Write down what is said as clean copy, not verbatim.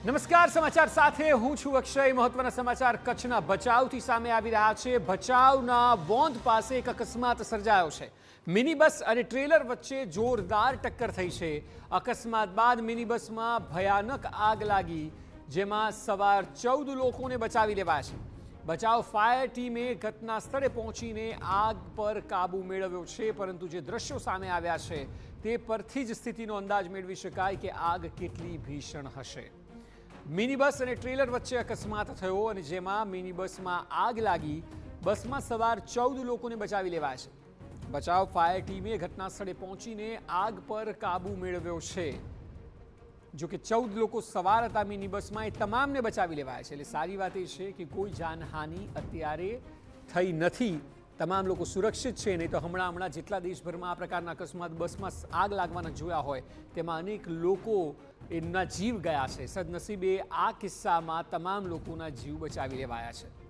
નમસ્કાર, સમાચાર સાથે હું છું અક્ષય. મહત્વના સમાચાર કચ્છના ભચાઉથી સામે આવી રહ્યા છે. ભચાઉના વોંધ પાસે એક અકસ્માત સર્જાયો છે. મિની બસ અને ટ્રેલર વચ્ચે જોરદાર ટક્કર થઈ છે. અકસ્માત બાદ મિની બસમાં ભયાનક આગ લાગી, જેમાં સવાર 14 લોકોને બચાવી લેવાયા છે. બચાવ ફાયર ટીમે ઘટના સ્થળે પહોંચીને આગ પર કાબુ મેળવ્યો છે, પરંતુ જે દ્રશ્યો સામે આવ્યા છે તે પરથી જ સ્થિતિનો અંદાજ મેળવી શકાય કે આગ કેટલી ભીષણ હશે. મિની બસ અને ટ્રેલર વચ્ચે અકસ્માત થયો અને જેમાં મિની બસમાં આગ લાગી. બસમાં સવાર 14 લોકોને બચાવી લેવાયા છે. બચાવ ફાયર ટીમે ઘટના સ્થળે પહોંચીને આગ પર કાબુ મેળવ્યો છે. જો કે 14 લોકો સવાર હતા મિની બસમાં, એ તમામને બચાવી લેવાયા છે. એટલે સારી વાત એ છે કે કોઈ જાનહાનિ અત્યારે થઈ નથી. તમામ લોકો સુરક્ષિત છે. નહીં તો હમણાં જેટલા દેશભરમાં આ પ્રકારના અકસ્માત બસમાં આગ લાગવાના જોયા હોય, તેમાં અનેક લોકો એમના જીવ ગયા છે. સદનસીબે આ કિસ્સામાં તમામ લોકોના જીવ બચાવી લેવાયા છે.